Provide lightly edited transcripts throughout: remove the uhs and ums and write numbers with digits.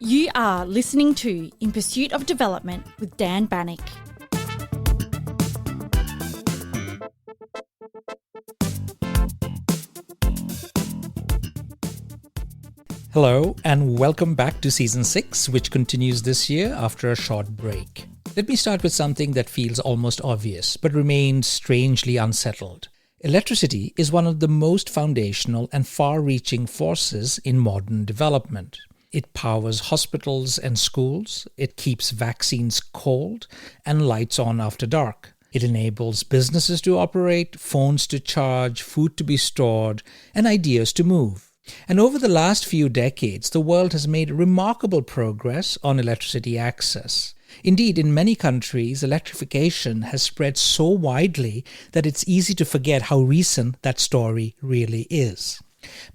You are listening to In Pursuit of Development with Dan Bannock. Hello and welcome back to Season 6, which continues this year after a short break. Let me start with something that feels almost obvious, but remains strangely unsettled. Electricity is one of the most foundational and far-reaching forces in modern development. It powers hospitals and schools, it keeps vaccines cold and lights on after dark. It enables businesses to operate, phones to charge, food to be stored, and ideas to move. And over the last few decades, the world has made remarkable progress on electricity access. Indeed, in many countries, electrification has spread so widely that it's easy to forget how recent that story really is.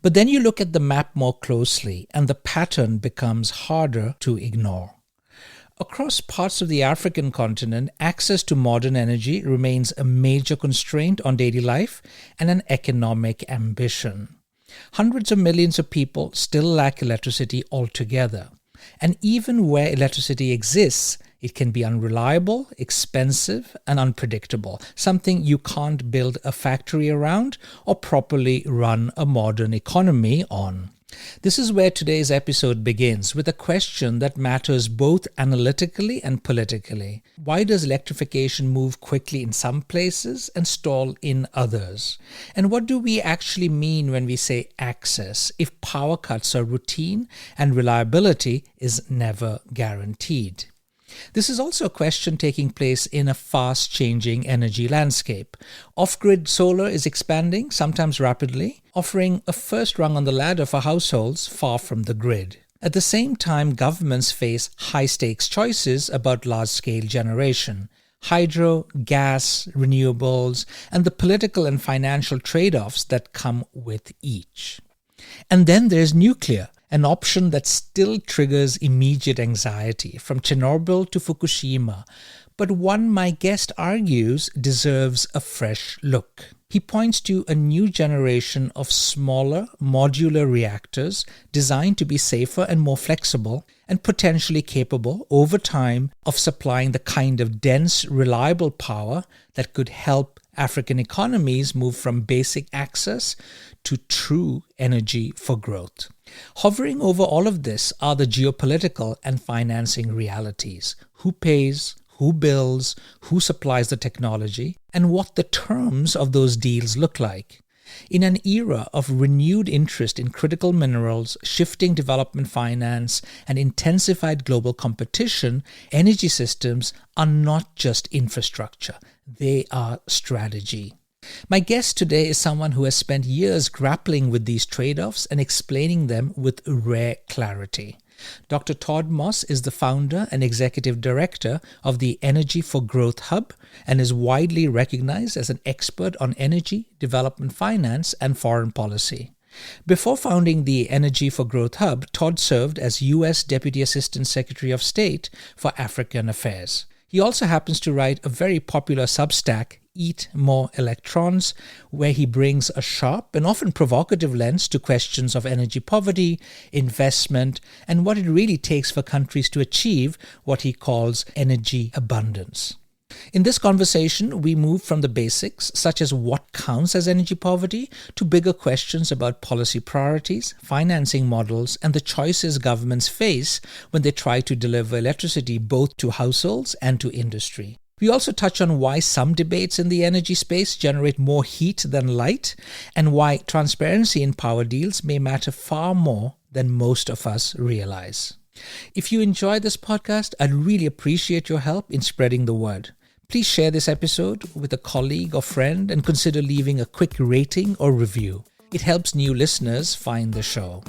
But then you look at the map more closely, and the pattern becomes harder to ignore. Across parts of the African continent, access to modern energy remains a major constraint on daily life and an economic ambition. Hundreds of millions of people still lack electricity altogether. And even where electricity exists, it can be unreliable, expensive, and unpredictable, something you can't build a factory around or properly run a modern economy on. This is where today's episode begins, with a question that matters both analytically and politically. Why does electrification move quickly in some places and stall in others? And what do we actually mean when we say access, if power cuts are routine and reliability is never guaranteed? This is also a question taking place in a fast-changing energy landscape. Off-grid solar is expanding, sometimes rapidly, offering a first rung on the ladder for households far from the grid. At the same time, governments face high-stakes choices about large-scale generation. Hydro, gas, renewables, and the political and financial trade-offs that come with each. And then there's nuclear, an option that still triggers immediate anxiety, from Chernobyl to Fukushima, but one my guest argues deserves a fresh look. He points to a new generation of smaller, modular reactors designed to be safer and more flexible and potentially capable, over time, of supplying the kind of dense, reliable power that could help African economies move from basic access to true energy for growth. Hovering over all of this are the geopolitical and financing realities. Who pays? Who builds? Who supplies the technology? And what the terms of those deals look like. In an era of renewed interest in critical minerals, shifting development finance, and intensified global competition, energy systems are not just infrastructure. They are strategy. My guest today is someone who has spent years grappling with these trade-offs and explaining them with rare clarity. Dr. Todd Moss is the founder and executive director of the Energy for Growth Hub and is widely recognized as an expert on energy, development finance, and foreign policy. Before founding the Energy for Growth Hub, Todd served as U.S. Deputy Assistant Secretary of State for African Affairs. He also happens to write a very popular Substack, Eat More Electrons, where he brings a sharp and often provocative lens to questions of energy poverty, investment, and what it really takes for countries to achieve what he calls energy abundance. In this conversation, we move from the basics, such as what counts as energy poverty, to bigger questions about policy priorities, financing models, and the choices governments face when they try to deliver electricity both to households and to industry. We also touch on why some debates in the energy space generate more heat than light, and why transparency in power deals may matter far more than most of us realize. If you enjoy this podcast, I'd really appreciate your help in spreading the word. Please share this episode with a colleague or friend and consider leaving a quick rating or review. It helps new listeners find the show.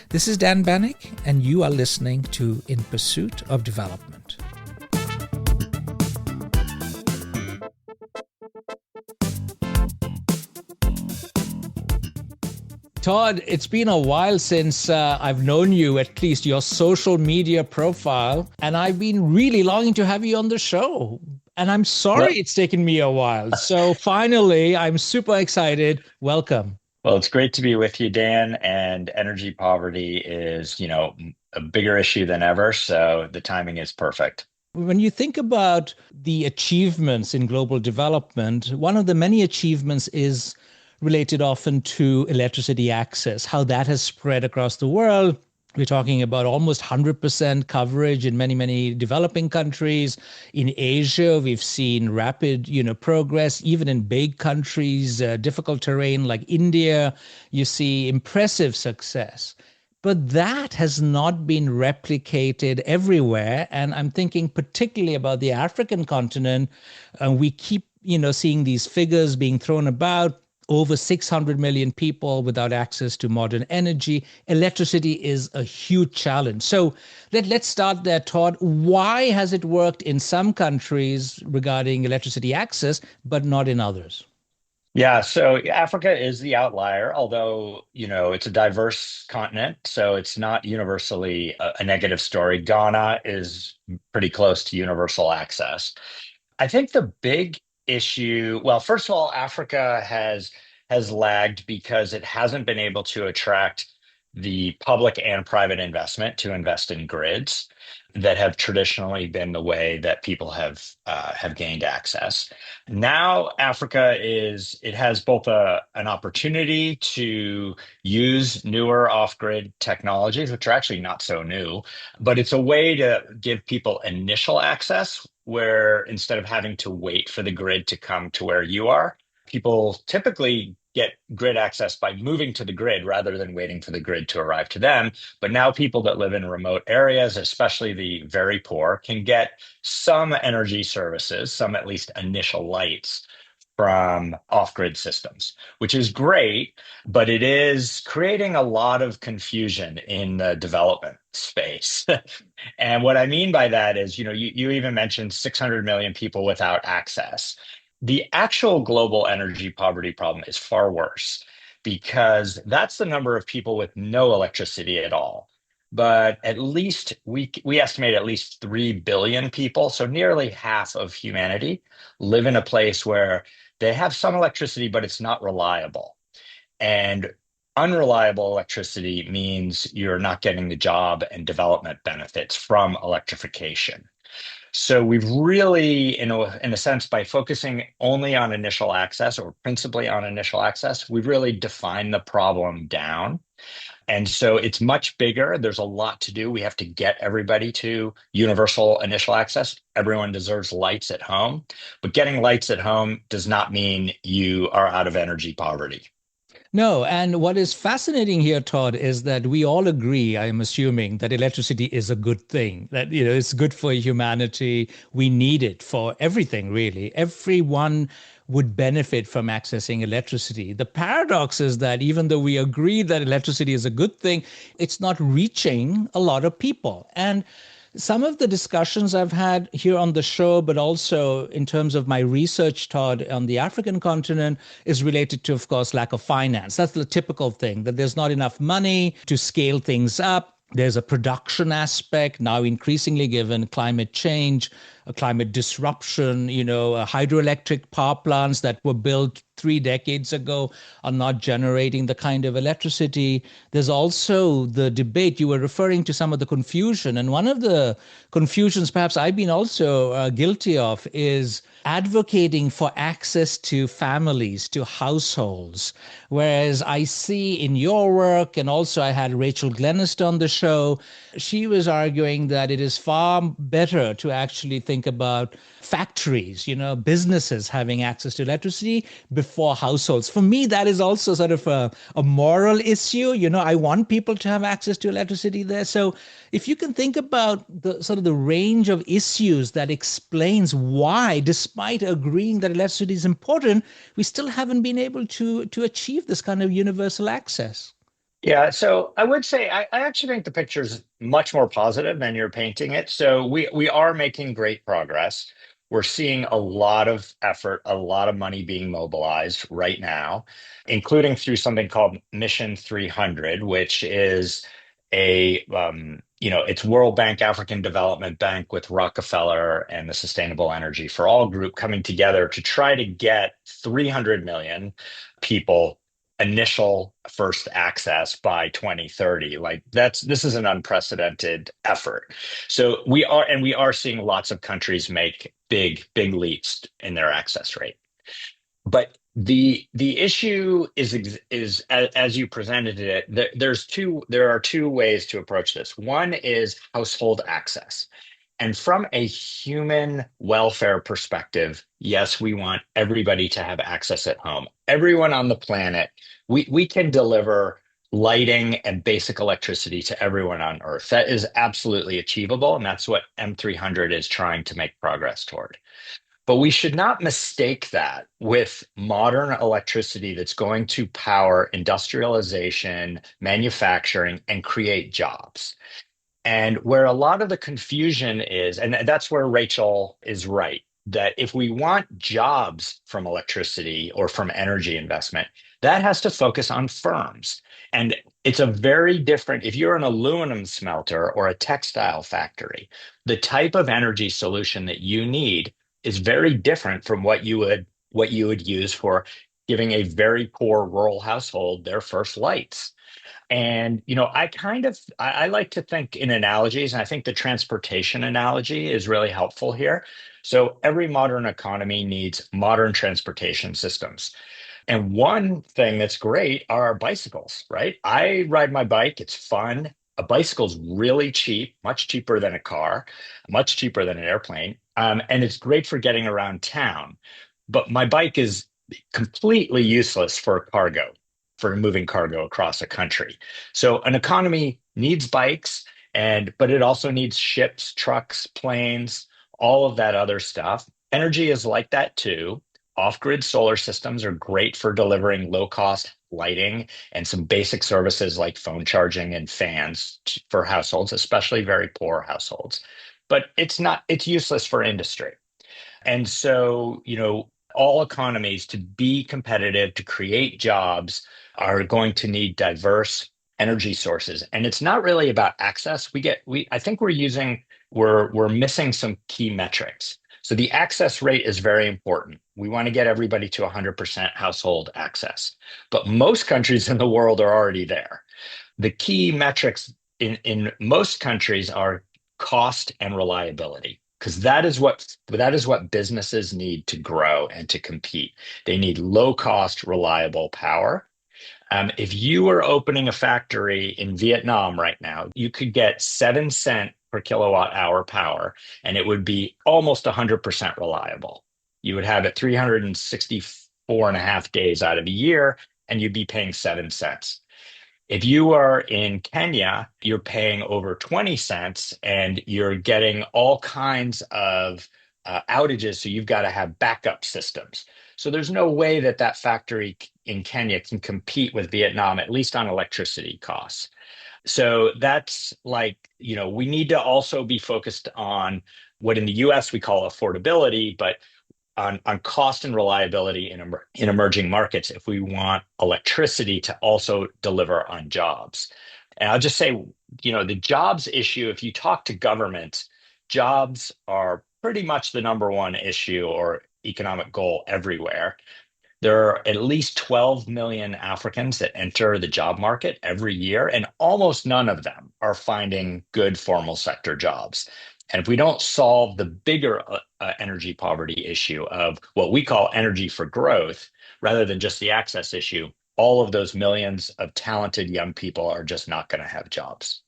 This is Dan Bannock, and you are listening to In Pursuit of Development. Todd, it's been a while since I've known you, at least your social media profile, and I've been really longing to have you on the show. And I'm sorry it's taken me a while. So finally, I'm super excited. Welcome. Well, it's great to be with you, Dan. And energy poverty is, a bigger issue than ever. So the timing is perfect. When you think about the achievements in global development, one of the many achievements is related often to electricity access, how that has spread across the world. We're talking about almost 100% coverage in many, many developing countries. In Asia, we've seen rapid, progress. Even in big countries, difficult terrain like India, you see impressive success. But that has not been replicated everywhere. And I'm thinking particularly about the African continent. We keep, seeing these figures being thrown about. Over 600 million people without access to modern energy. Electricity is a huge challenge. So let's start there, Todd. Why has it worked in some countries regarding electricity access, but not in others? Yeah, so Africa is the outlier, although, it's a diverse continent, so it's not universally a negative story. Ghana is pretty close to universal access. I think the big issue, well, first of all, Africa has lagged because it hasn't been able to attract the public and private investment to invest in grids that have traditionally been the way that people have gained access. Now Africa is it has both an opportunity to use newer off-grid technologies, which are actually not so new, but it's a way to give people initial access where instead of having to wait for the grid to come to where you are, people typically get grid access by moving to the grid rather than waiting for the grid to arrive to them. But now people that live in remote areas, especially the very poor, can get some energy services, some at least initial lights from off-grid systems, which is great, but it is creating a lot of confusion in the development space. And what I mean by that is, you even mentioned 600 million people without access. The actual global energy poverty problem is far worse because that's the number of people with no electricity at all. But at least we estimate at least 3 billion people, so nearly half of humanity, live in a place where they have some electricity, but it's not reliable. And unreliable electricity means you're not getting the job and development benefits from electrification. So we've really, in a sense, by focusing only on initial access or principally on initial access, we've really defined the problem down. And so it's much bigger. There's a lot to do. We have to get everybody to universal initial access. Everyone deserves lights at home, but getting lights at home does not mean you are out of energy poverty. No, and what is fascinating here, Todd, is that we all agree, I'm assuming, that electricity is a good thing, that it's good for humanity. We need it for everything, really. Everyone would benefit from accessing electricity. The paradox is that even though we agree that electricity is a good thing, it's not reaching a lot of people. And some of the discussions I've had here on the show, but also in terms of my research, Todd, on the African continent, is related to, of course, lack of finance. That's the typical thing, that there's not enough money to scale things up. There's a production aspect now increasingly given climate change, a climate disruption, hydroelectric power plants that were built 3 decades ago are not generating the kind of electricity. There's also the debate. You were referring to some of the confusion. And one of the confusions, perhaps I've been also guilty of, is advocating for access to families, to households. Whereas I see in your work, and also I had Rachel Glenister on the show, she was arguing that it is far better to actually think about factories, businesses having access to electricity before households. For me, that is also sort of a moral issue. I want people to have access to electricity there. So if you can think about the sort of the range of issues that explains why, despite agreeing that electricity is important, we still haven't been able to achieve this kind of universal access. Yeah, so I would say I actually think the picture is much more positive than you're painting it. So we are making great progress. We're seeing a lot of effort, a lot of money being mobilized right now, including through something called Mission 300, which is it's World Bank, African Development Bank with Rockefeller and the Sustainable Energy for All group coming together to try to get 300 million people initial first access by 2030. Like this is an unprecedented effort. So we are seeing lots of countries make big leaps in their access rate. But the issue is as you presented it, there are two ways to approach this. One is household access. And from a human welfare perspective, yes, we want everybody to have access at home. Everyone on the planet, we can deliver lighting and basic electricity to everyone on Earth. That is absolutely achievable, and that's what M300 is trying to make progress toward. But we should not mistake that with modern electricity that's going to power industrialization, manufacturing, and create jobs. And where a lot of the confusion is, and that's where Rachel is right, that if we want jobs from electricity or from energy investment, that has to focus on firms. And it's a very different, if you're an aluminum smelter or a textile factory, the type of energy solution that you need is very different from what you would use for giving a very poor rural household their first lights. And I like to think in analogies, and I think the transportation analogy is really helpful here. So every modern economy needs modern transportation systems. And one thing that's great are our bicycles, right? I ride my bike, it's fun. A bicycle's really cheap, much cheaper than a car, much cheaper than an airplane. And it's great for getting around town. But my bike is completely useless for cargo, for moving cargo across a country. So an economy needs bikes, but it also needs ships, trucks, planes, all of that other stuff. Energy is like that too. Off-grid solar systems are great for delivering low-cost lighting and some basic services like phone charging and fans for households, especially very poor households. But it's useless for industry. And so, all economies to be competitive, to create jobs, are going to need diverse energy sources. And it's not really about access. I think we're missing some key metrics. So the access rate is very important. We want to get everybody to 100% household access. But most countries in the world are already there. The key metrics in most countries are cost and reliability, because that is what businesses need to grow and to compete. They need low cost, reliable power. If you were opening a factory in Vietnam right now, you could get 7 cent per kilowatt hour power, and it would be almost 100% reliable. You would have it 364 and a half days out of the year, and you'd be paying 7 cents. If you are in Kenya, you're paying over 20 cents and you're getting all kinds of outages. So you've got to have backup systems. So there's no way that factory in Kenya can compete with Vietnam, at least on electricity costs. So that's we need to also be focused on what in the US we call affordability, but on cost and reliability in emerging markets if we want electricity to also deliver on jobs. And I'll just say, the jobs issue, if you talk to governments, jobs are pretty much the number one issue or economic goal everywhere. There are at least 12 million Africans that enter the job market every year, and almost none of them are finding good formal sector jobs. And if we don't solve the bigger energy poverty issue of what we call energy for growth, rather than just the access issue, all of those millions of talented young people are just not going to have jobs.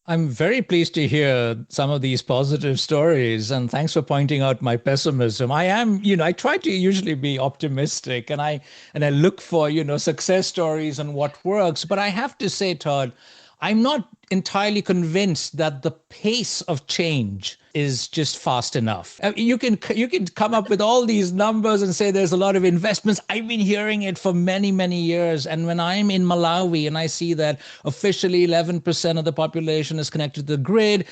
I'm very pleased to hear some of these positive stories, and thanks for pointing out my pessimism. I try to usually be optimistic, and I look for, success stories and what works. But I have to say, Todd, I'm not entirely convinced that the pace of change is just fast enough. You can come up with all these numbers and say there's a lot of investments. I've been hearing it for many, many years. And when I'm in Malawi and I see that officially 11% of the population is connected to the grid,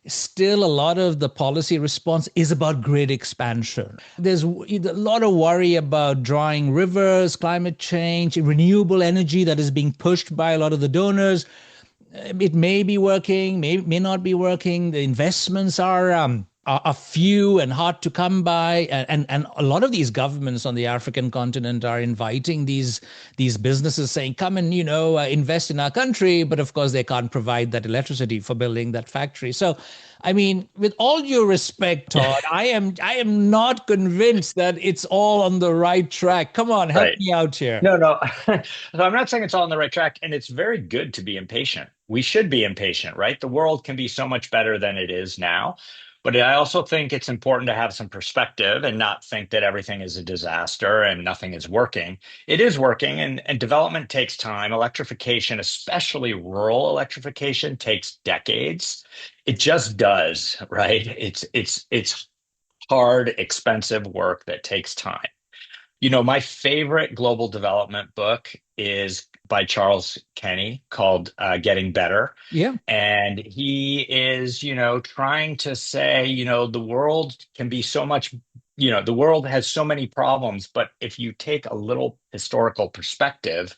still a lot of the policy response is about grid expansion. There's a lot of worry about drying rivers, climate change, renewable energy that is being pushed by a lot of the donors. It may be working, may not be working. The investments are are few and hard to come by. And a lot of these governments on the African continent are inviting these businesses saying, come and, invest in our country. But of course, they can't provide that electricity for building that factory. So, I mean, with all due respect, Todd, I am not convinced that it's all on the right track. Come on, help Right. me out here. No, no. So I'm not saying it's all on the right track, and it's very good to be impatient. We should be impatient, right? The world can be so much better than it is now. But I also think it's important to have some perspective and not think that everything is a disaster and nothing is working. It is working, and development takes time. Electrification, especially rural electrification, takes decades. It just does, right? It's hard, expensive work that takes time. My favorite global development book is by Charles Kenny called Getting Better. Yeah. And he is, trying to say, the world can be so much, the world has so many problems, but if you take a little historical perspective,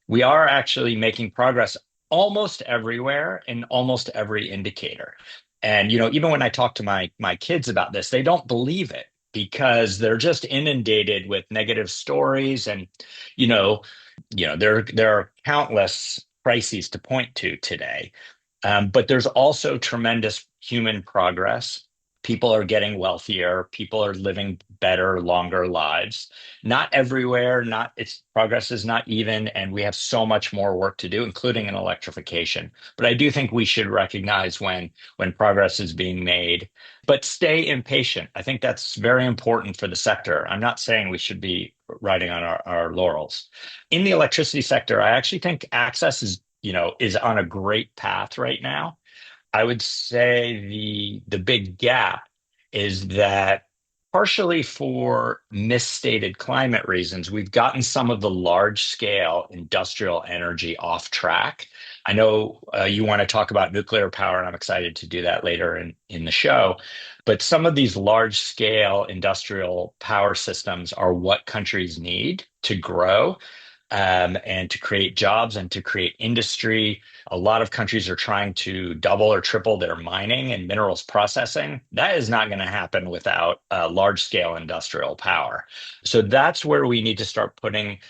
we are actually making progress almost everywhere in almost every indicator. And even when I talk to my kids about this, they don't believe it because they're just inundated with negative stories, and you know there are countless crises to point to today. But there's also tremendous human progress. People are getting wealthier. People are living better, longer lives. Not everywhere, not its progress is not even, and we have so much more work to do, including in electrification. But I do think we should recognize when progress is being made, but stay impatient. I think that's very important for the sector. I'm not saying we should be riding on our laurels. In the electricity sector, I actually think access is on a great path right now. I would say the big gap is that partially for misstated climate reasons, we've gotten some of the large scale industrial energy off track. I know you want to talk about nuclear power, and I'm excited to do that later in the show. But some of these large scale industrial power systems are what countries need to grow, and to create jobs and to create industry. A lot of countries are trying to double or triple their mining and minerals processing. That is not going to happen without large scale industrial power. So that's where we need to start putting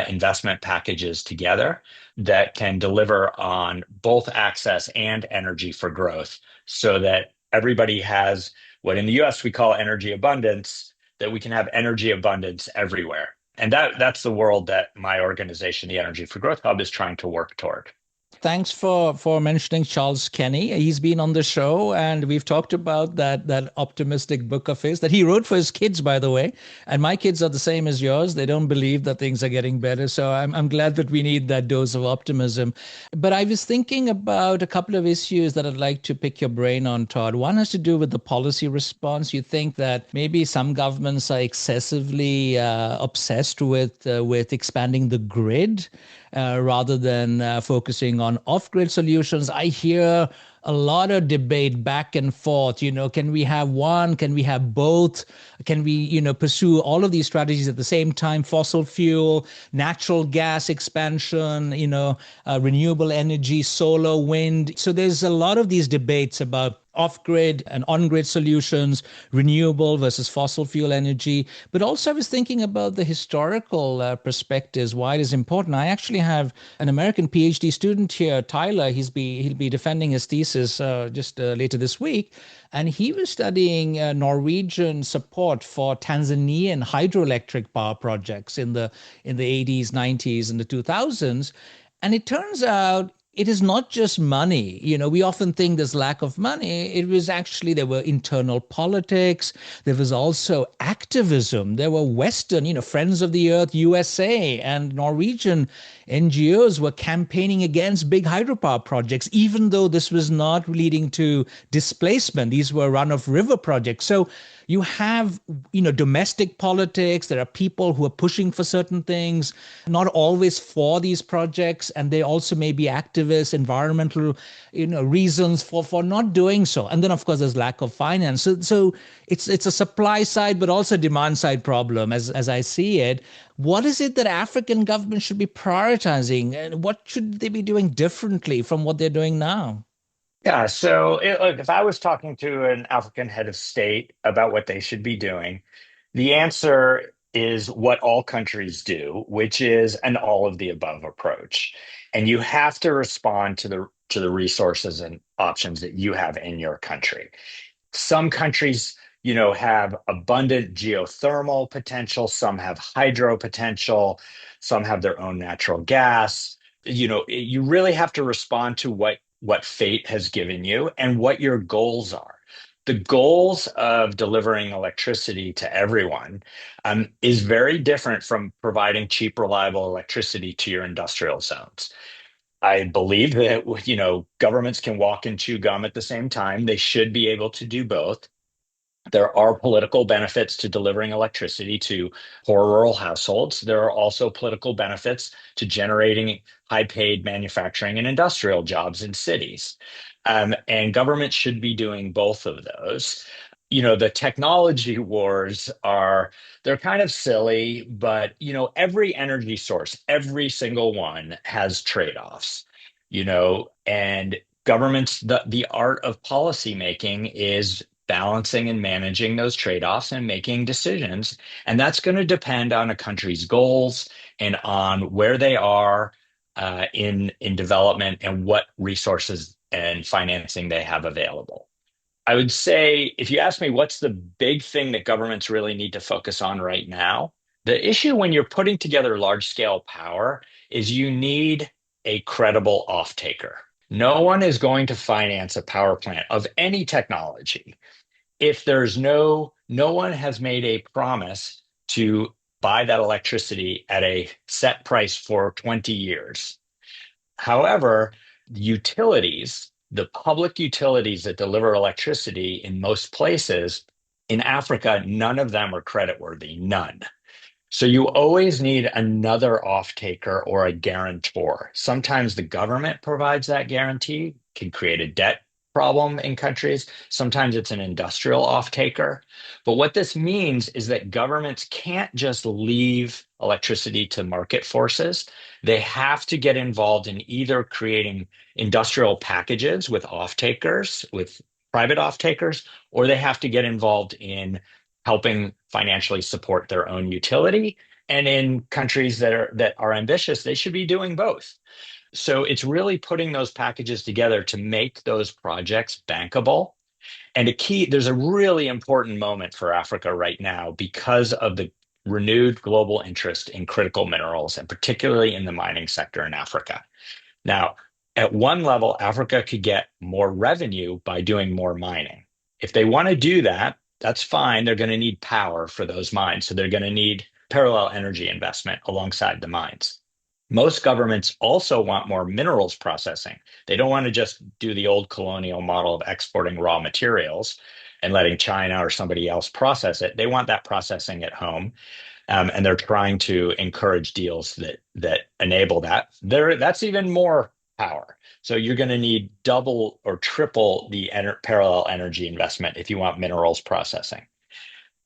investment packages together that can deliver on both access and energy for growth so that everybody has what in the US we call energy abundance, that we can have energy abundance everywhere. And that's the world that my organization, the Energy for Growth Hub, is trying to work toward. Thanks for mentioning Charles Kenny. He's been on the show, and we've talked about that optimistic book of his that he wrote for his kids, by the way. And my kids are the same as yours. They don't believe that things are getting better. So I'm glad that we need that dose of optimism. But I was thinking about a couple of issues that I'd like to pick your brain on, Todd. One has to do with the policy response. You think that maybe some governments are excessively obsessed with expanding the grid rather than focusing on off-grid solutions. I hear a lot of debate back and forth. Can we have one? Can we have both? Can we, pursue all of these strategies at the same time? Fossil fuel, natural gas expansion, renewable energy, solar, wind. So there's a lot of these debates about off-grid and on-grid solutions, renewable versus fossil fuel energy. But also I was thinking about the historical perspectives, why it is important. I actually have an American PhD student here, Tyler. He'll be defending his thesis just later this week. And he was studying Norwegian support for Tanzanian hydroelectric power projects in the 80s, 90s, and the 2000s. And it turns out it is not just money. We often think there's lack of money. It was actually, there were internal politics. There was also activism. There were Western, Friends of the Earth, USA, and Norwegian NGOs were campaigning against big hydropower projects, even though this was not leading to displacement. These were run-of-river projects. So you have, domestic politics. There are people who are pushing for certain things, not always for these projects, and they also may be activists, environmental, reasons for not doing so. And then, of course, there's lack of finance. So it's a supply side, but also demand side problem, as I see it. What is it that African governments should be prioritizing, and what should they be doing differently from what they're doing now? Yeah, so look, if I was talking to an African head of state about what they should be doing, the answer is what all countries do, which is an all of the above approach. And you have to respond to the resources and options that you have in your country. Some countries, have abundant geothermal potential, some have hydro potential, some have their own natural gas. You really have to respond to what fate has given you and what your goals are. The goals of delivering electricity to everyone is very different from providing cheap, reliable electricity to your industrial zones. I believe that, governments can walk and chew gum at the same time. They should be able to do both. There are political benefits to delivering electricity to poor rural households. There are also political benefits to generating high paid manufacturing and industrial jobs in cities. And government should be doing both of those. The technology wars they're kind of silly, but, every energy source, every single one has trade-offs, and governments, the art of policy making is balancing and managing those trade-offs and making decisions. And that's going to depend on a country's goals and on where they are in development and what resources and financing they have available. I would say, if you ask me what's the big thing that governments really need to focus on right now, the issue when you're putting together large scale power is you need a credible off-taker. No one is going to finance a power plant of any technology if no one has made a promise to buy that electricity at a set price for 20 years. However, the public utilities that deliver electricity in most places in Africa, none of them are creditworthy, none. So you always need another off-taker or a guarantor. Sometimes the government provides that guarantee, can create a debt problem in countries. Sometimes it's an industrial off-taker. But what this means is that governments can't just leave electricity to market forces. They have to get involved in either creating industrial packages with off-takers, with private off-takers, or they have to get involved in helping financially support their own utility. And in countries that are ambitious, they should be doing both. So it's really putting those packages together to make those projects bankable. And there's a really important moment for Africa right now because of the renewed global interest in critical minerals, and particularly in the mining sector in Africa. Now, at one level, Africa could get more revenue by doing more mining. If they want to do that, that's fine. They're going to need power for those mines. So they're going to need parallel energy investment alongside the mines. Most governments also want more minerals processing. They don't want to just do the old colonial model of exporting raw materials and letting China or somebody else process it. They want that processing at home. And they're trying to encourage deals that enable that. That's even more power. So you're going to need double or triple the parallel energy investment if you want minerals processing.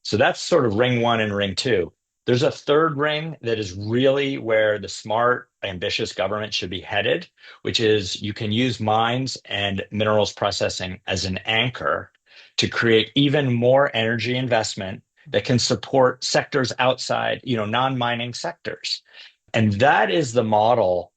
So that's sort of ring one and ring two. There's a third ring that is really where the smart, ambitious government should be headed, which is you can use mines and minerals processing as an anchor to create even more energy investment that can support sectors outside, non-mining sectors. And that is the model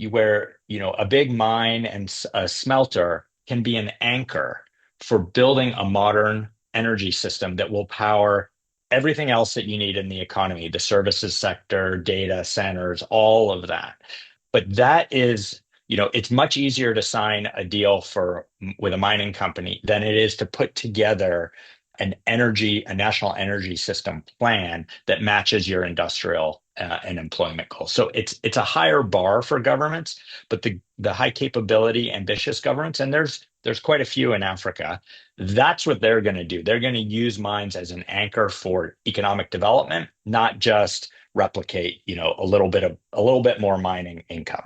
where, a big mine and a smelter can be an anchor for building a modern energy system that will power everything else that you need in the economy, the services sector, data centers, all of that. But that is, it's much easier to sign a deal with a mining company than it is to put together a national energy system plan that matches your industrial and employment goals. So it's a higher bar for governments, but the high capability, ambitious governments, and there's quite a few in Africa. That's what they're going to do. They're going to use mines as an anchor for economic development, not just replicate, a little bit more mining income.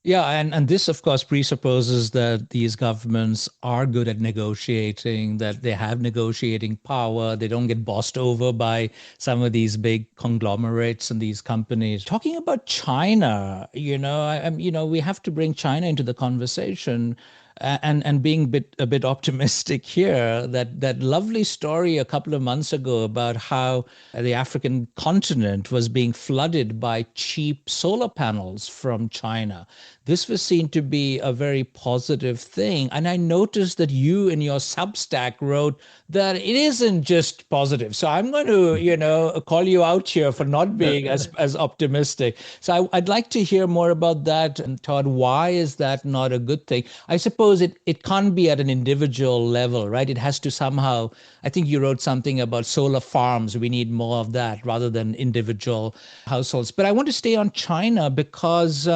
Yeah, and this, of course, presupposes that these governments are good at negotiating, that they have negotiating power, they don't get bossed over by some of these big conglomerates and these companies. Talking about China, we have to bring China into the conversation. And being a bit optimistic here, that lovely story a couple of months ago about how the African continent was being flooded by cheap solar panels from China. This was seen to be a very positive thing. And I noticed that you in your Substack wrote that it isn't just positive. So I'm going to, call you out here for not being as optimistic. So I'd like to hear more about that. And Todd, why is that not a good thing? I suppose it can't be at an individual level, right? It has to somehow, I think you wrote something about solar farms. We need more of that rather than individual households. But I want to stay on China because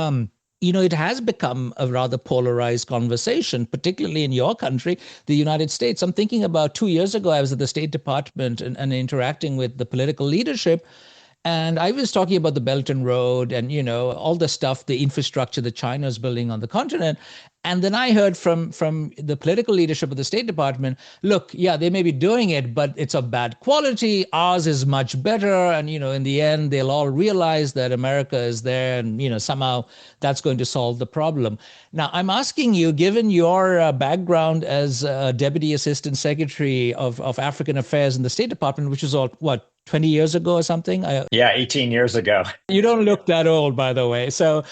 it has become a rather polarized conversation, particularly in your country, the United States. I'm thinking about 2 years ago, I was at the State Department and interacting with the political leadership. And I was talking about the Belt and Road and, all the stuff, the infrastructure that China is building on the continent. And then I heard from the political leadership of the State Department, look, yeah, they may be doing it, but it's of bad quality. Ours is much better. And, in the end, they'll all realize that America is there and, somehow that's going to solve the problem. Now, I'm asking you, given your background as Deputy Assistant Secretary of African Affairs in the State Department, which is all, what, 20 years ago or something? Yeah, 18 years ago. You don't look that old, by the way. So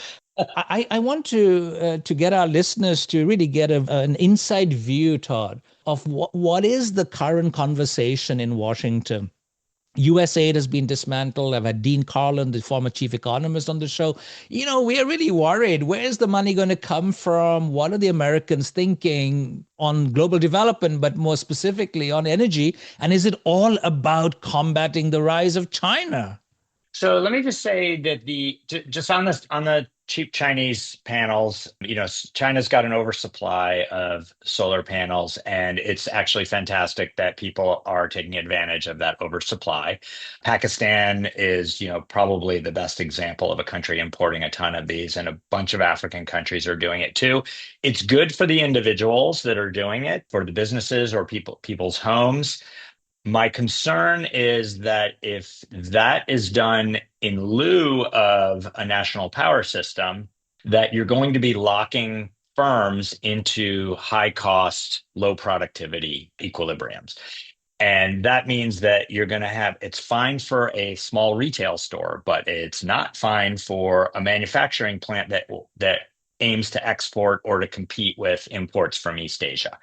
I want to get our listeners to really get an inside view, Todd, of what is the current conversation in Washington. USAID has been dismantled. I've had Dean Carlin, the former chief economist, on the show. We're really worried. Where's the money going to come from? What are the Americans thinking on global development, but more specifically on energy? And is it all about combating the rise of China? So let me just say that just on the cheap Chinese panels, China's got an oversupply of solar panels, and it's actually fantastic that people are taking advantage of that oversupply. Pakistan is, probably the best example of a country importing a ton of these, and a bunch of African countries are doing it too. It's good for the individuals that are doing it, for the businesses or people's homes. My concern is that if that is done in lieu of a national power system, that you're going to be locking firms into high cost, low productivity equilibriums. And that means that you're going to it's fine for a small retail store, but it's not fine for a manufacturing plant that aims to export or to compete with imports from East Asia.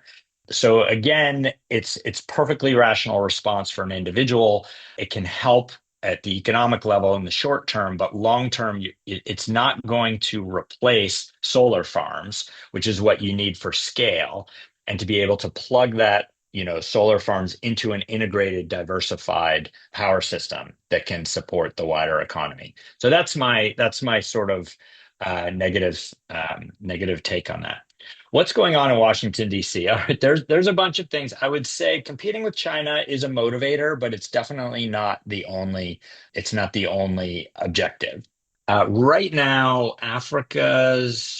So again, it's perfectly rational response for an individual. It can help at the economic level in the short term, but long term, it's not going to replace solar farms, which is what you need for scale, and to be able to plug that, solar farms into an integrated, diversified power system that can support the wider economy. So that's my sort of negative take on that. What's going on in Washington, D.C.? All right, there's a bunch of things. I would say competing with China is a motivator, but it's definitely not the only objective. Right now,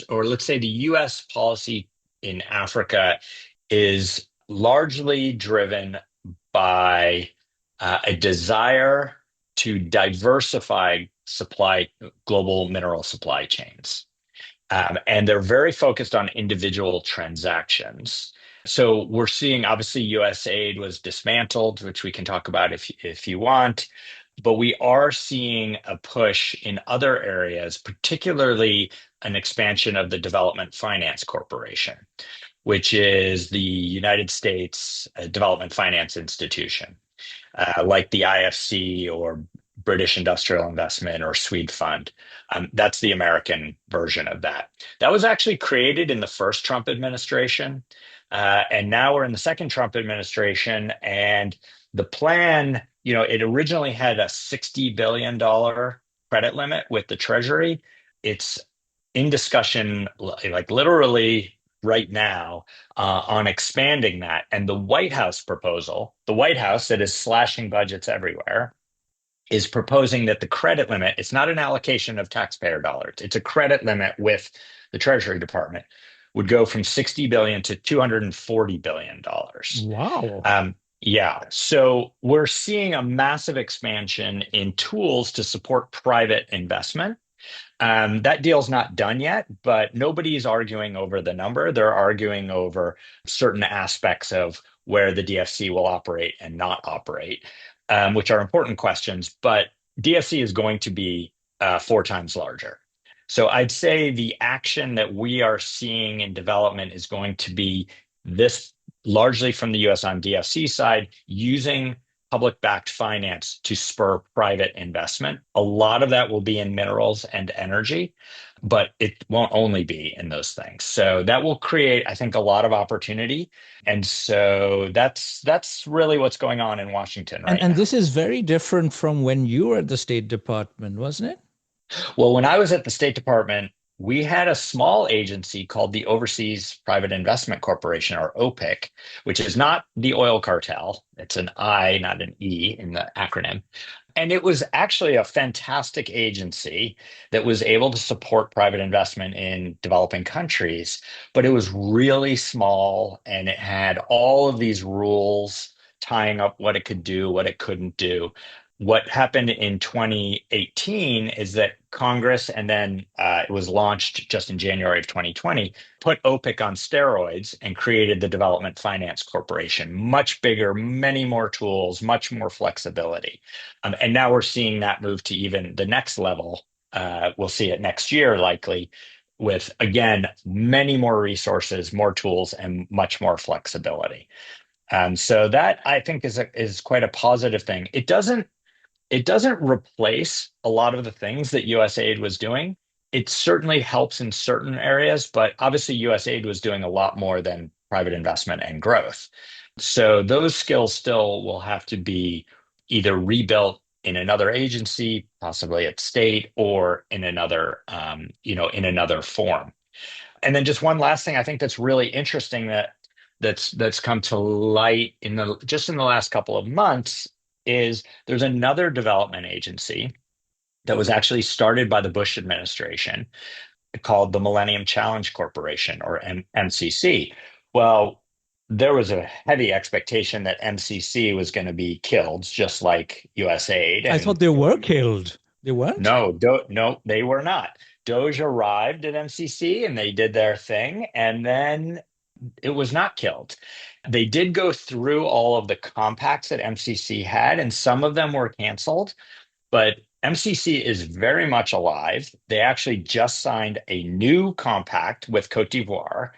or let's say the U.S. policy in Africa is largely driven by a desire to diversify global mineral supply chains. And they're very focused on individual transactions. So we're seeing, obviously, USAID was dismantled, which we can talk about if you want. But we are seeing a push in other areas, particularly an expansion of the Development Finance Corporation, which is the United States Development Finance Institution, like the IFC or British Industrial Investment or Swede Fund. That's the American version of that. That was actually created in the first Trump administration. And now we're in the second Trump administration. And the plan, it originally had a $60 billion credit limit with the Treasury. It's in discussion, like literally right now, on expanding that. And the White House proposal, the White House that is slashing budgets everywhere, is proposing that the credit limit, it's not an allocation of taxpayer dollars, it's a credit limit with the Treasury Department, would go from 60 billion to 240 billion dollars. Wow. Yeah, so we're seeing a massive expansion in tools to support private investment. That deal's not done yet, but nobody's arguing over the number. They're arguing over certain aspects of where the DFC will operate and not operate, which are important questions. But DFC is going to be 4 times larger. So I'd say the action that we are seeing in development is going to be this largely from the US on DFC side, using public-backed finance to spur private investment. A lot of that will be in minerals and energy, but it won't only be in those things. So that will create, I think, a lot of opportunity. And so that's really what's going on in Washington And right and now. this is very different from when you were at the State Department, wasn't it? Well, when I was at the State Department, we had a small agency called the Overseas Private Investment Corporation, or OPIC, which is not the oil cartel. It's an I, not an E in the acronym. And it was actually a fantastic agency that was able to support private investment in developing countries, but it was really small and it had all of these rules tying up what it could do, what it couldn't do. What happened in 2018 is that Congress, and then it was launched just in January of 2020, put OPIC on steroids and created the Development Finance Corporation. Much bigger, many more tools, much more flexibility. And now we're seeing that move to even the next level. We'll see it next year, likely, with, again, many more resources, more tools, and much more flexibility. So that I think is quite a positive thing. It doesn't replace a lot of the things that USAID was doing. It certainly helps in certain areas, but obviously USAID was doing a lot more than private investment and growth. So those skills still will have to be either rebuilt in another agency, possibly at state, or in another, in another form. And then just one last thing I think that's really interesting that's come to light in the last couple of months is there's another development agency that was actually started by the Bush administration called the Millennium Challenge Corporation, or MCC. Well, there was a heavy expectation that MCC was going to be killed, just like USAID. I And thought they were killed. They weren't? no, they were not. Doge arrived at MCC and they did their thing, and then it was not killed. They did go through all of the compacts that MCC had, and some of them were canceled, but MCC is very much alive. They actually just signed a new compact with Cote d'Ivoire.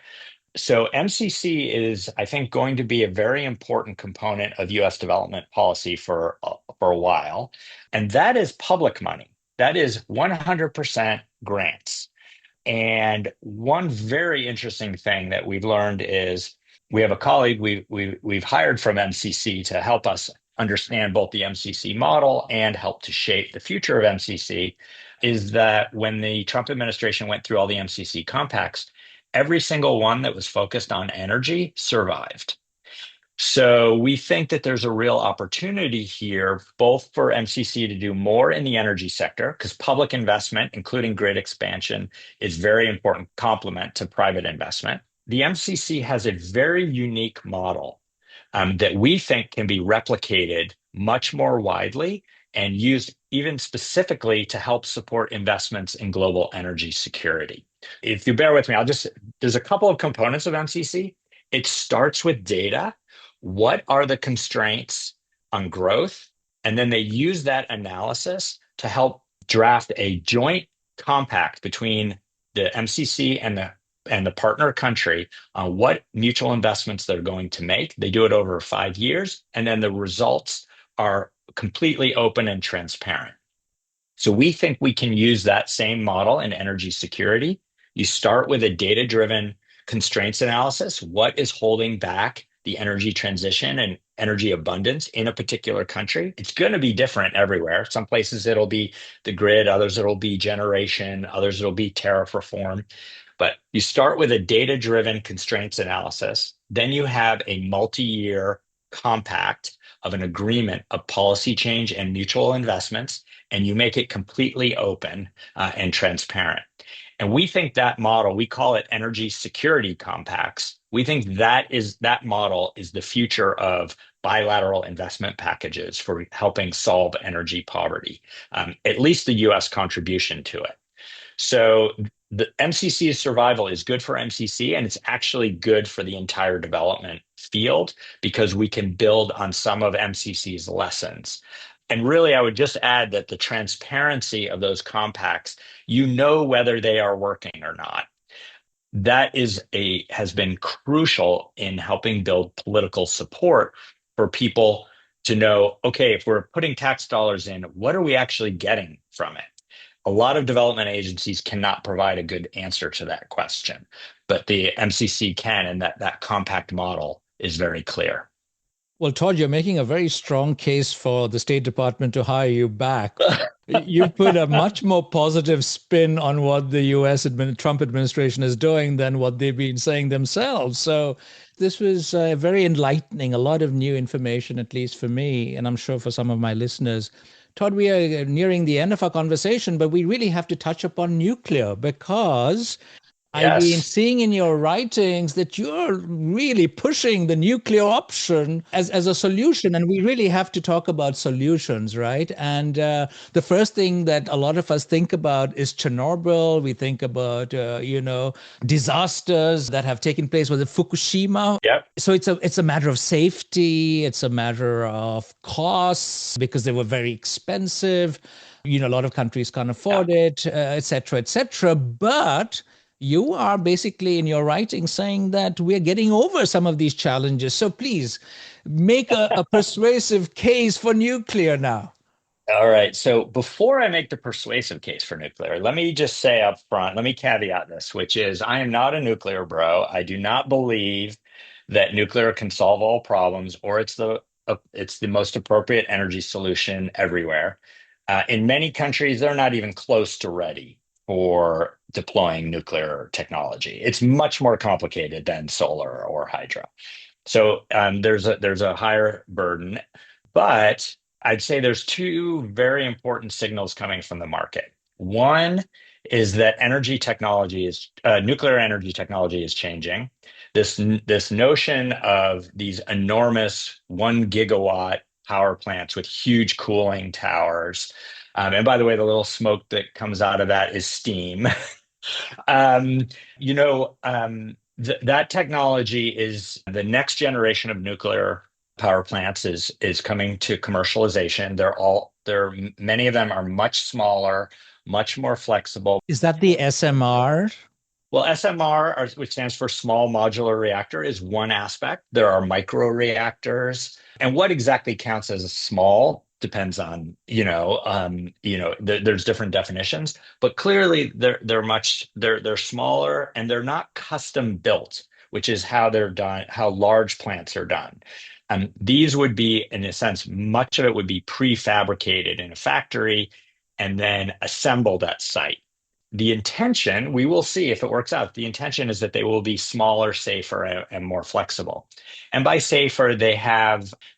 So MCC is, I think, going to be a very important component of U.S. development policy for a while, and that is public money. That is 100% grants. And one very interesting thing that we've learned is we have a colleague we've hired from MCC to help us understand both the MCC model and help to shape the future of MCC. Is that when the Trump administration went through all the MCC compacts, every single one that was focused on energy survived. So we think that there's a real opportunity here, both for MCC to do more in the energy sector, because public investment, including grid expansion, is very important complement to private investment. The MCC has a very unique model that we think can be replicated much more widely and used even specifically to help support investments in global energy security. If you bear with me, there's a couple of components of MCC. It starts with data. What are the constraints on growth? And then they use that analysis to help draft a joint compact between the MCC and the partner country on what mutual investments they're going to make. They do it over 5 years, and then the results are completely open and transparent. So we think we can use that same model in energy security. You start with a data-driven constraints analysis. What is holding back the energy transition and energy abundance in a particular country? It's going to be different everywhere. Some places it'll be the grid, others it'll be generation, others it'll be tariff reform. But you start with a data-driven constraints analysis. Then you have a multi-year compact of an agreement of policy change and mutual investments, and you make it completely open and transparent. And we think that model, we call it energy security compacts. We think that model is the future of bilateral investment packages for helping solve energy poverty, at least the US contribution to it. So the MCC's survival is good for MCC, and it's actually good for the entire development field because we can build on some of MCC's lessons. And really, I would just add that the transparency of those compacts, you know whether they are working or not. That has been crucial in helping build political support for people to know, okay, if we're putting tax dollars in, what are we actually getting from it? A lot of development agencies cannot provide a good answer to that question, but the MCC can, and that compact model is very clear. Well, Todd, you're making a very strong case for the State Department to hire you back. You put a much more positive spin on what the Trump administration is doing than what they've been saying themselves. So this was very enlightening, a lot of new information, at least for me, and I'm sure for some of my listeners. Todd, we are nearing the end of our conversation, but we really have to touch upon nuclear because I've been Yes. seeing in your writings that you're really pushing the nuclear option as a solution. And we really have to talk about solutions, right? And the first thing that a lot of us think about is Chernobyl. We think about, disasters that have taken place with Fukushima. Yep. So it's a matter of safety. It's a matter of costs because they were very expensive. A lot of countries can't afford it, et cetera, et cetera. But you are basically in your writing saying that we're getting over some of these challenges. So please make a persuasive case for nuclear now. All right. So before I make the persuasive case for nuclear, let me just say up front, let me caveat this, which is I am not a nuclear bro. I do not believe that nuclear can solve all problems or it's the most appropriate energy solution everywhere. In many countries, they're not even close to ready for deploying nuclear technology. It's much more complicated than solar or hydro. So there's a higher burden, but I'd say there's two very important signals coming from the market. One is that nuclear energy technology is changing. This notion of these enormous 1 gigawatt power plants with huge cooling towers. And by the way, the little smoke that comes out of that is steam. Um, that technology is the next generation of nuclear power plants is coming to commercialization. Many of them are much smaller, much more flexible. Is that the SMR? Well, SMR, which stands for small modular reactor, is one aspect. There are micro reactors, and what exactly counts as a small depends on, there's different definitions, but clearly they're smaller and they're not custom built, which is how they're done, how large plants are done. And these would be, in a sense, much of it would be prefabricated in a factory and then assembled at site. The intention, we will see if it works out. The intention is that they will be smaller, safer, and more flexible. And by safer, they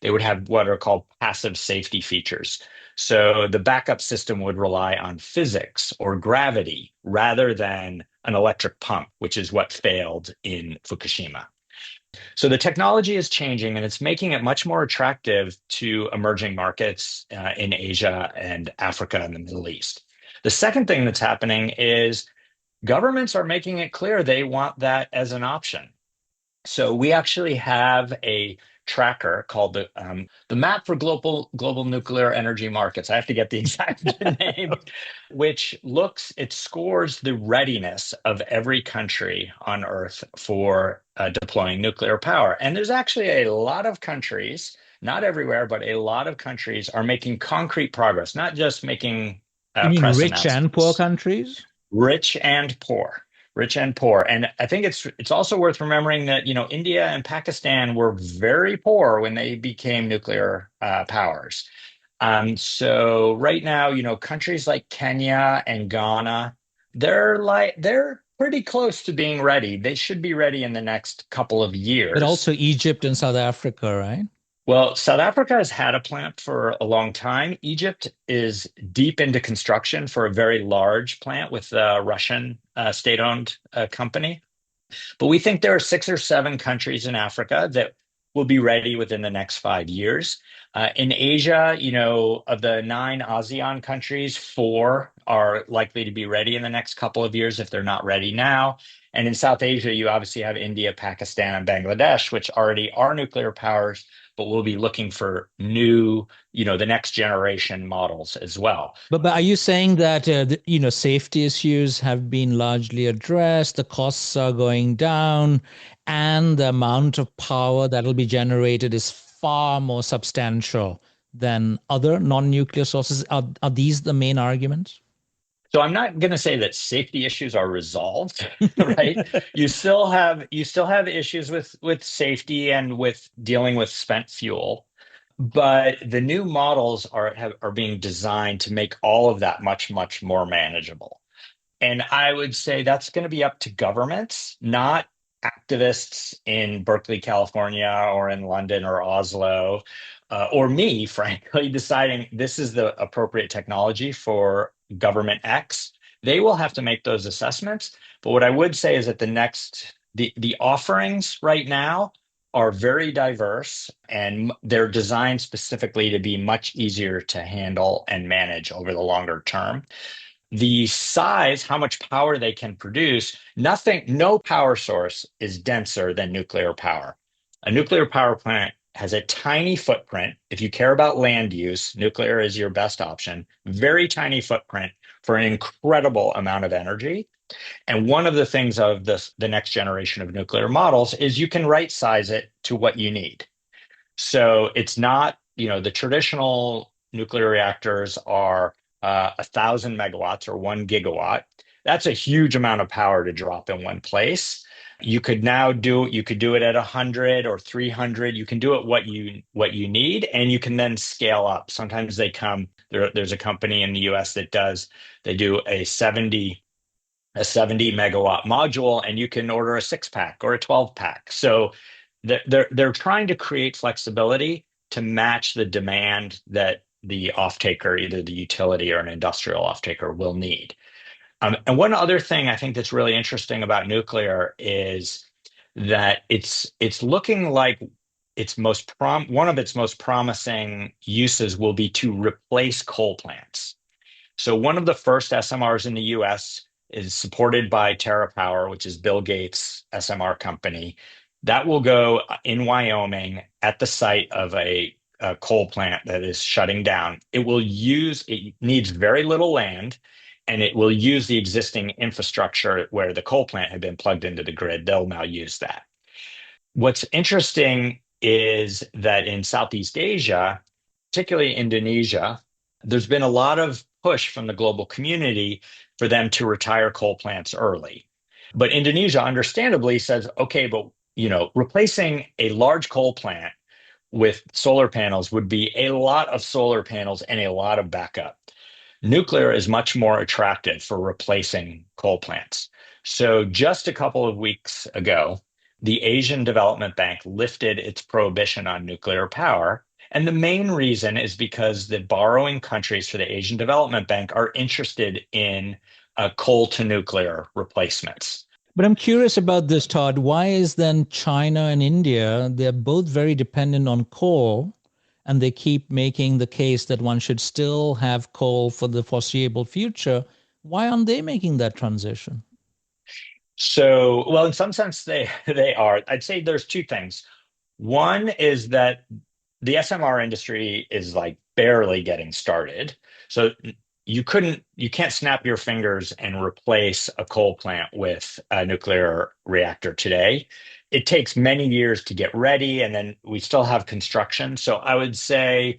would have what are called passive safety features. So the backup system would rely on physics or gravity rather than an electric pump, which is what failed in Fukushima. So the technology is changing and it's making it much more attractive to emerging markets in Asia and Africa and the Middle East. The second thing that's happening is governments are making it clear they want that as an option. So we actually have a tracker called the Map for Global Nuclear Energy Markets. I have to get the exact name, which it scores the readiness of every country on Earth for deploying nuclear power. And there's actually a lot of countries, not everywhere, but a lot of countries are making concrete progress, not just making You mean press rich and poor announcements. countries? Rich and poor, rich and poor. And I think it's also worth remembering that, India and Pakistan were very poor when they became nuclear powers. So right now, countries like Kenya and Ghana, they're pretty close to being ready. They should be ready in the next couple of But years. also Egypt and South Africa, right? Well, South Africa has had a plant for a long time. Egypt is deep into construction for a very large plant with a Russian state-owned company. But we think there are 6 or 7 countries in Africa that will be ready within the next 5 years. In Asia, of the 9 ASEAN countries, 4 are likely to be ready in the next couple of years if they're not ready now. And in South Asia, you obviously have India, Pakistan, and Bangladesh, which already are nuclear powers, but will be looking for new, the next generation models as well. But are you saying that safety issues have been largely addressed, the costs are going down, and the amount of power that will be generated is far more substantial than other non-nuclear sources? Are these the main arguments? So I'm not going to say that safety issues are resolved, right? You still have issues with safety and with dealing with spent fuel, but the new models are being designed to make all of that much, much more manageable. And I would say that's going to be up to governments, not activists in Berkeley, California, or in London or Oslo, or me, frankly, deciding this is the appropriate technology for government X. They will have to make those assessments. But what I would say is that the offerings right now are very diverse and they're designed specifically to be much easier to handle and manage over the longer term. The size, how much power they can produce, no power source is denser than nuclear power. A nuclear power plant has a tiny footprint. If you care about land use, nuclear is your best option. Very tiny footprint for an incredible amount of energy. And one of the things of the next generation of nuclear models is you can right size it to what you need. So it's not, the traditional nuclear reactors are 1,000 megawatts or 1 gigawatt. That's a huge amount of power to drop in one place. You could do it at 100 or 300. You can do it what you need, and you can then scale up. Sometimes there's a company in the US they do a 70 megawatt module, and you can order a 6 pack or a 12 pack. So they're trying to create flexibility to match the demand that the off-taker, either the utility or an industrial off-taker, will need. And one other thing I think that's really interesting about nuclear is that it's looking like one of its most promising uses will be to replace coal plants. So one of the first SMRs in the US is supported by TerraPower, which is Bill Gates' SMR company. That will go in Wyoming at the site of a coal plant that is shutting down. It needs very little land, and it will use the existing infrastructure where the coal plant had been plugged into the grid. They'll now use that. What's interesting is that in Southeast Asia, particularly Indonesia, there's been a lot of push from the global community for them to retire coal plants early. But Indonesia understandably says, okay, but replacing a large coal plant with solar panels would be a lot of solar panels and a lot of backup. Nuclear is much more attractive for replacing coal plants. So just a couple of weeks ago, the Asian Development Bank lifted its prohibition on nuclear power. And the main reason is because the borrowing countries for the Asian Development Bank are interested in coal to nuclear replacements. But I'm curious about this, Todd. Why is then China and India, they're both very dependent on coal, and they keep making the case that one should still have coal for the foreseeable future. Why aren't they making that transition? So, well, in some sense, they are. I'd say there's two things. One is that the SMR industry is like barely getting started. So you can't snap your fingers and replace a coal plant with a nuclear reactor today. It takes many years to get ready, and then we still have construction. So I would say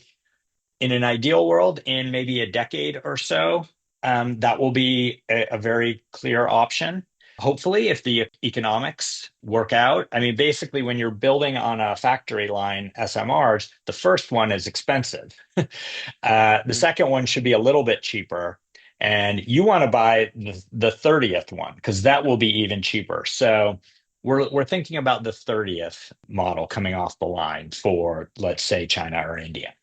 in an ideal world, in maybe a decade or so, that will be a very clear option. Hopefully, if the economics work out. I mean, basically, when you're building on a factory line SMRs, the first one is expensive. The second one should be a little bit cheaper. And you want to buy the 30th one because that will be even cheaper. So we're thinking about the 30th model coming off the line for, let's say, China or India.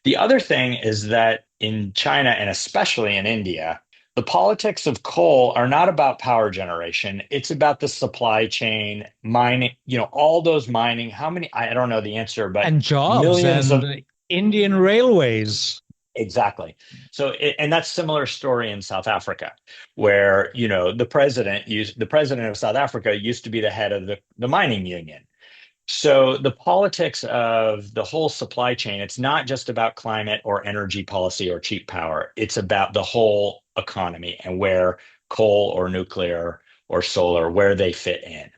The other thing is that in China and especially in India, the politics of coal are not about power generation. It's about the supply chain, mining, all those mining. How many? I don't know the answer, but And jobs millions of and Indian railways. Exactly. And that's similar story in South Africa, where, the president of South Africa used to be the head of the mining union. So the politics of the whole supply chain, it's not just about climate or energy policy or cheap power. It's about the whole economy and where coal or nuclear or solar, where they fit in.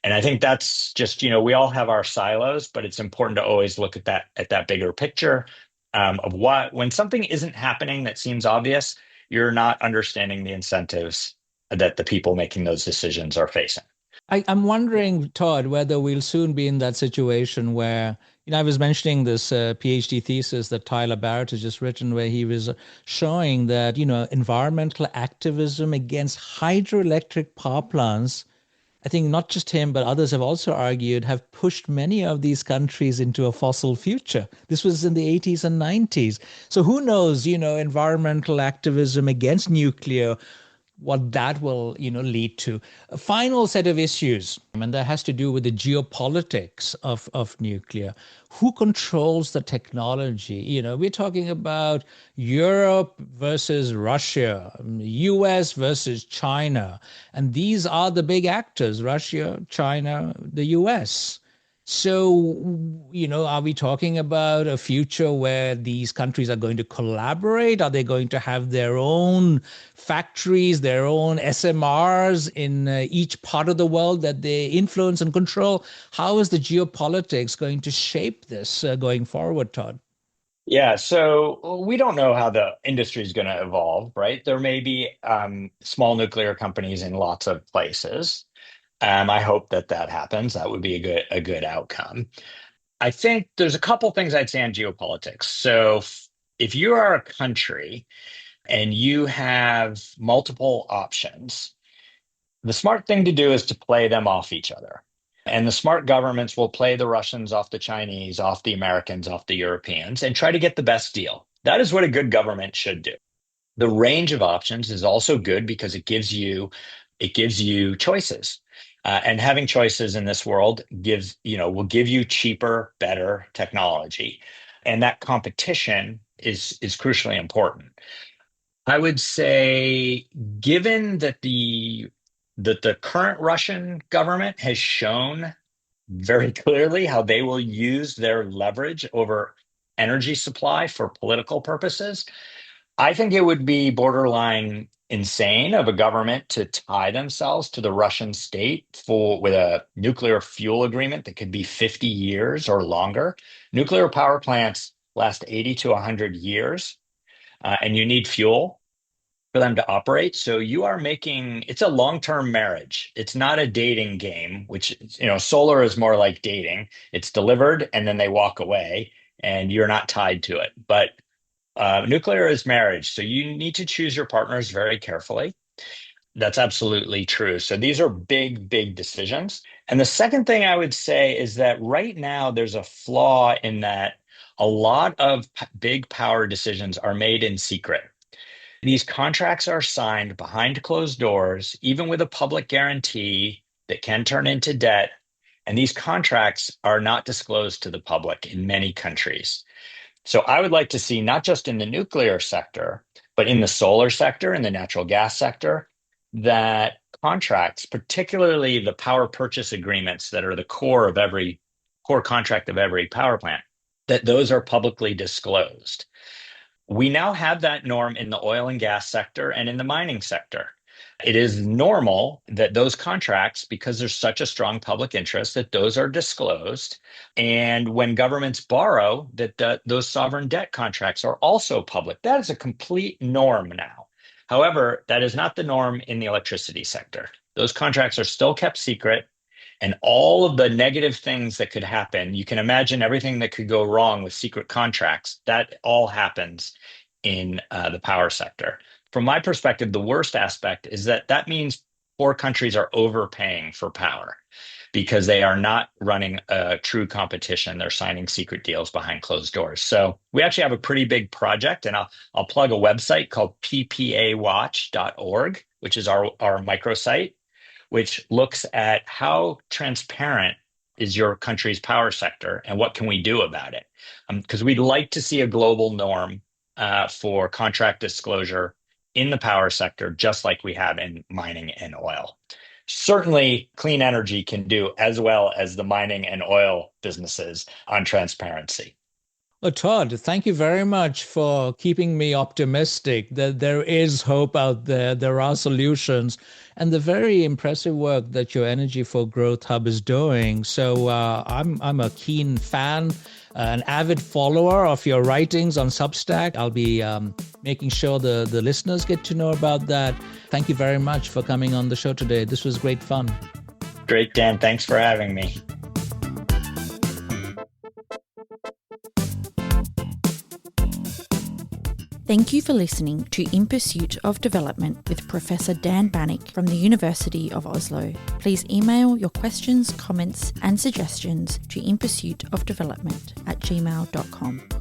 And I think that's just, we all have our silos, but it's important to always look at that bigger picture of what, when something isn't happening that seems obvious, you're not understanding the incentives that the people making those decisions are facing. I'm wondering, Todd, whether we'll soon be in that situation where, I was mentioning this PhD thesis that Tyler Barrett has just written, where he was showing that, environmental activism against hydroelectric power plants, I think not just him, but others have also argued, have pushed many of these countries into a fossil future. This was in the 80s and 90s. So who knows, environmental activism against nuclear, what that will lead to. A final set of issues, and that has to do with the geopolitics of nuclear. Who controls the technology? We're talking about Europe versus Russia, US versus China, and these are the big actors: Russia, China, the US. So, are we talking about a future where these countries are going to collaborate? Are they going to have their own factories, their own SMRs in each part of the world that they influence and control? How is the geopolitics going to shape this going forward, Todd? Yeah, so we don't know how the industry is going to evolve, right? There may be small nuclear companies in lots of places. I hope that happens. That would be a good outcome. I think there's a couple things I'd say on geopolitics. So if you are a country and you have multiple options, the smart thing to do is to play them off each other. And the smart governments will play the Russians off the Chinese, off the Americans, off the Europeans, and try to get the best deal. That is what a good government should do. The range of options is also good because it gives you choices. And having choices in this world will give you cheaper, better technology. And that competition is crucially important. I would say, given that the current Russian government has shown very clearly how they will use their leverage over energy supply for political purposes, I think it would be borderline insane of a government to tie themselves to the Russian state for with a nuclear fuel agreement that could be 50 years or longer. Nuclear power plants last 80 to 100 years, and you need fuel for them to operate. So you are making it's a long-term marriage. It's not a dating game, which, solar is more like dating. It's delivered and then they walk away and you're not tied to it. But nuclear is marriage. So you need to choose your partners very carefully. That's absolutely true. So these are big, big decisions. And the second thing I would say is that right now there's a flaw in that a lot of big power decisions are made in secret. These contracts are signed behind closed doors, even with a public guarantee that can turn into debt. And these contracts are not disclosed to the public in many countries. So I would like to see, not just in the nuclear sector, but in the solar sector, in the natural gas sector, that contracts, particularly the power purchase agreements that are the core contract of every power plant, that those are publicly disclosed. We now have that norm in the oil and gas sector and in the mining sector. It is normal that those contracts, because there's such a strong public interest, that those are disclosed. And when governments borrow, those sovereign debt contracts are also public. That is a complete norm now. However, that is not the norm in the electricity sector. Those contracts are still kept secret. And all of the negative things that could happen, you can imagine everything that could go wrong with secret contracts, that all happens in the power sector. From my perspective, the worst aspect is that means poor countries are overpaying for power because they are not running a true competition. They're signing secret deals behind closed doors. So we actually have a pretty big project, and I'll plug a website called ppawatch.org, which is our microsite, which looks at how transparent is your country's power sector and what can we do about it? Because we'd like to see a global norm for contract disclosure in the power sector, just like we have in mining and oil. Certainly, clean energy can do as well as the mining and oil businesses on transparency. Well, Todd, thank you very much for keeping me optimistic that there is hope out there. There are solutions, and the very impressive work that your Energy for Growth Hub is doing. So I'm a keen fan, an avid follower of your writings on Substack. I'll be making sure the listeners get to know about that. Thank you very much for coming on the show today. This was great fun. Great, Dan. Thanks for having me. Thank you for listening to In Pursuit of Development with Professor Dan Bannock from the University of Oslo. Please email your questions, comments and suggestions to inpursuitofdevelopment@gmail.com.